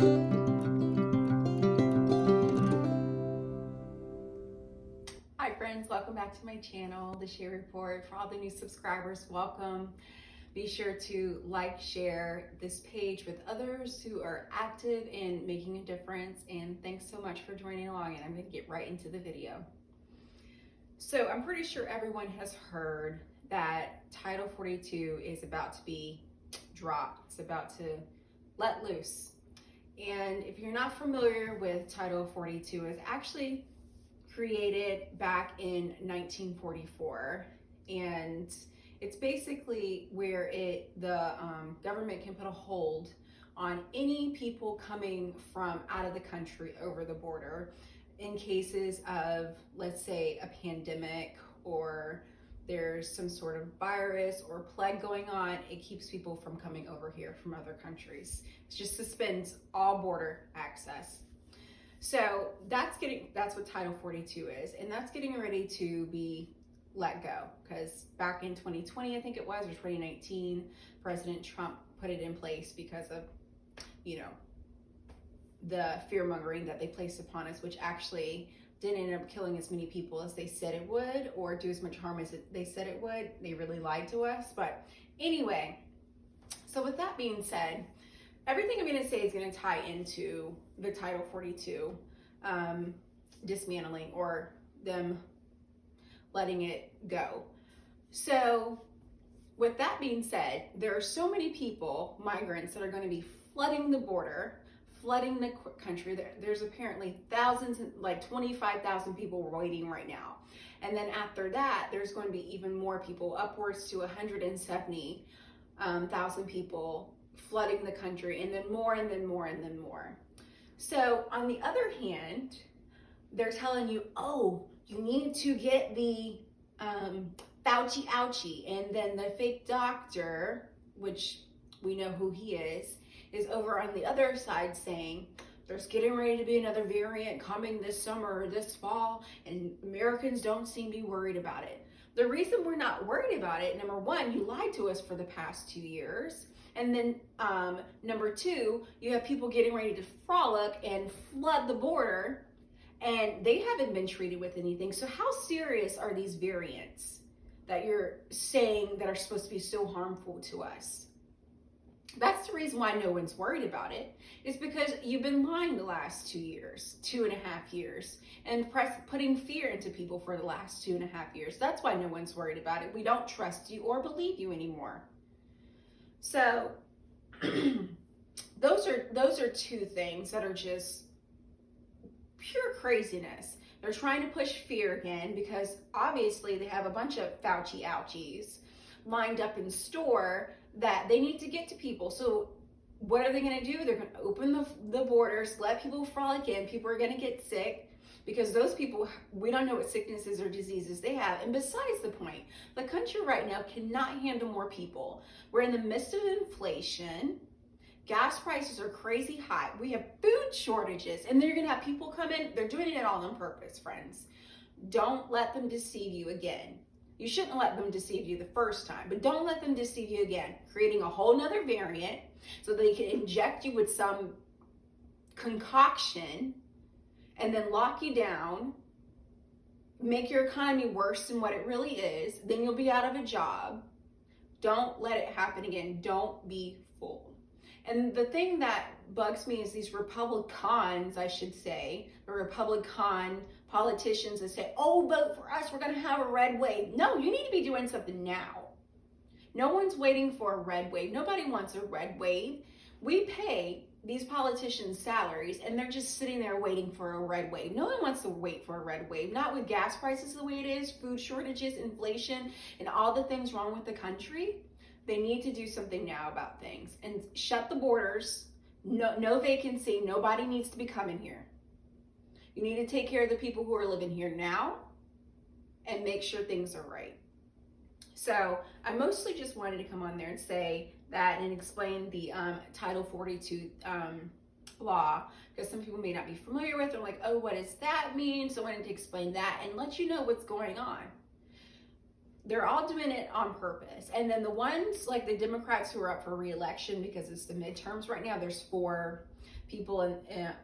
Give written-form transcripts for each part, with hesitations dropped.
Hi friends, welcome back to my channel, The Share Report. For all the new subscribers, welcome. Be sure to like, share this page with others who are active in making a difference, and thanks so much for joining along, and I'm going to get right into the video. So I'm pretty sure everyone has heard that Title 42 is about to be dropped. It's about to let loose. And if you're not familiar with Title 42, it's actually created back in 1944, and it's basically where the government can put a hold on any people coming from out of the country over the border in cases of, let's say, a pandemic, or there's some sort of virus or plague going on. It keeps people from coming over here from other countries. It just suspends all border access. So that's what Title 42 is, and that's getting ready to be let go, because back in 2020, I think it was, or 2019, President Trump put it in place because of, the fear mongering that they placed upon us, which actually didn't end up killing as many people as they said it would, or do as much harm as they said it would. They really lied to us. But anyway, so with that being said, everything I'm going to say is going to tie into the Title 42 dismantling, or them letting it go. So with that being said, there are so many people, migrants, that are going to be flooding the border, flooding the country. There's apparently thousands, like 25,000 people waiting right now. And then after that, there's going to be even more people, upwards to 170,000 people flooding the country, and then more, and then more, and then more. So on the other hand, they're telling you, oh, you need to get the Fauci ouchie, and then the fake doctor, which we know who he is over on the other side saying there's getting ready to be another variant coming this summer or this fall, and Americans don't seem to be worried about it. The reason we're not worried about it, number one, you lied to us for the past 2 years. And then number two, you have people getting ready to frolic and flood the border, and they haven't been treated with anything. So how serious are these variants that you're saying that are supposed to be so harmful to us? That's the reason why no one's worried about it. It's because you've been lying the last 2 years, 2.5 years, and putting fear into people for the last 2.5 years. That's why no one's worried about it. We don't trust you or believe you anymore. So those are two things that are just pure craziness. They're trying to push fear again, because obviously they have a bunch of Fauci ouchies lined up in store that they need to get to people. So what are they going to do? They're going to open the borders, let people frolic in. People are going to get sick, because those people, we don't know what sicknesses or diseases they have. And besides the point, the country right now cannot handle more people. We're in the midst of inflation. Gas prices are crazy high. We have food shortages, and they're going to have people come in. They're doing it all on purpose, friends. Don't let them deceive you again. You shouldn't let them deceive you the first time, but don't let them deceive you again, creating a whole nother variant so they can inject you with some concoction and then lock you down, make your economy worse than what it really is. Then you'll be out of a job. Don't let it happen again. Don't be fooled. And the thing that bugs me is these Republicans, I should say, the Republican politicians that say, oh, vote for us, we're going to have a red wave. No, you need to be doing something now. No one's waiting for a red wave. Nobody wants a red wave. We pay these politicians' salaries, and they're just sitting there waiting for a red wave. No one wants to wait for a red wave, not with gas prices the way it is, food shortages, inflation, and all the things wrong with the country. They need to do something now about things and shut the borders. No vacancy. Nobody needs to be coming here. You need to take care of the people who are living here now and make sure things are right. So I mostly just wanted to come on there and say that and explain the Title 42 law, because some people may not be familiar with it. They're like, oh, what does that mean? So I wanted to explain that and let you know what's going on. They're all doing it on purpose. And then the ones like the Democrats who are up for re-election, because it's the midterms right now, there's 4 people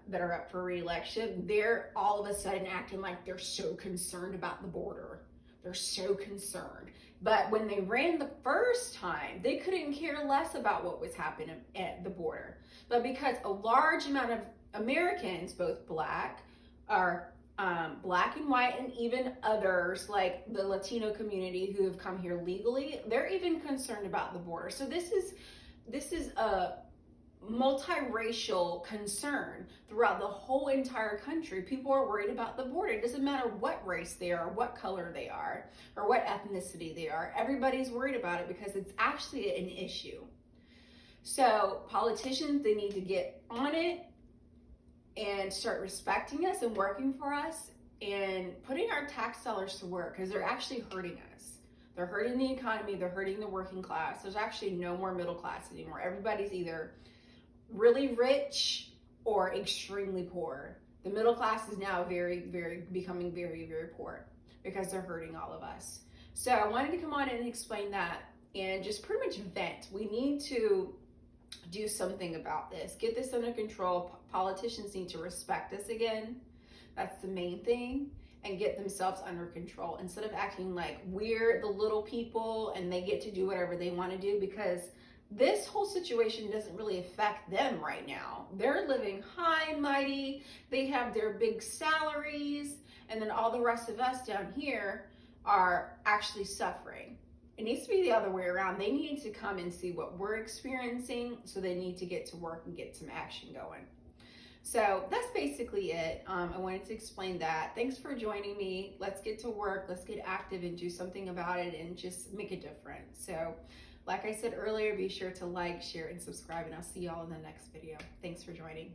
that are up for re-election, they're all of a sudden acting like they're so concerned about the border. They're so concerned. But when they ran the first time, they couldn't care less about what was happening at the border. But because a large amount of Americans, both black and white, and even others like the Latino community who have come here legally, they're even concerned about the border. So this is a multiracial concern throughout the whole entire country. People are worried about the border. It doesn't matter what race they are, what color they are, or what ethnicity they are. Everybody's worried about it because it's actually an issue. So politicians, they need to get on it and start respecting us and working for us and putting our tax dollars to work, because they're actually hurting us. They're hurting the economy. They're hurting the working class. There's actually no more middle class anymore. Everybody's either really rich or extremely poor. The middle class is now becoming very poor because they're hurting all of us. So I wanted to come on and explain that and just pretty much vent. We need to do something about this. Get this under control. Politicians need to respect us again. That's the main thing. And get themselves under control instead of acting like we're the little people and they get to do whatever they want to do, because this whole situation doesn't really affect them right now. They're living high and mighty. They have their big salaries, and then all the rest of us down here are actually suffering. It needs to be the other way around. They need to come and see what we're experiencing, so they need to get to work and get some action going. So that's basically it. I wanted to explain that. Thanks for joining me. Let's get to work. Let's get active and do something about it and just make a difference. So like I said earlier, be sure to like, share, and subscribe, and I'll see y'all in the next video. Thanks for joining.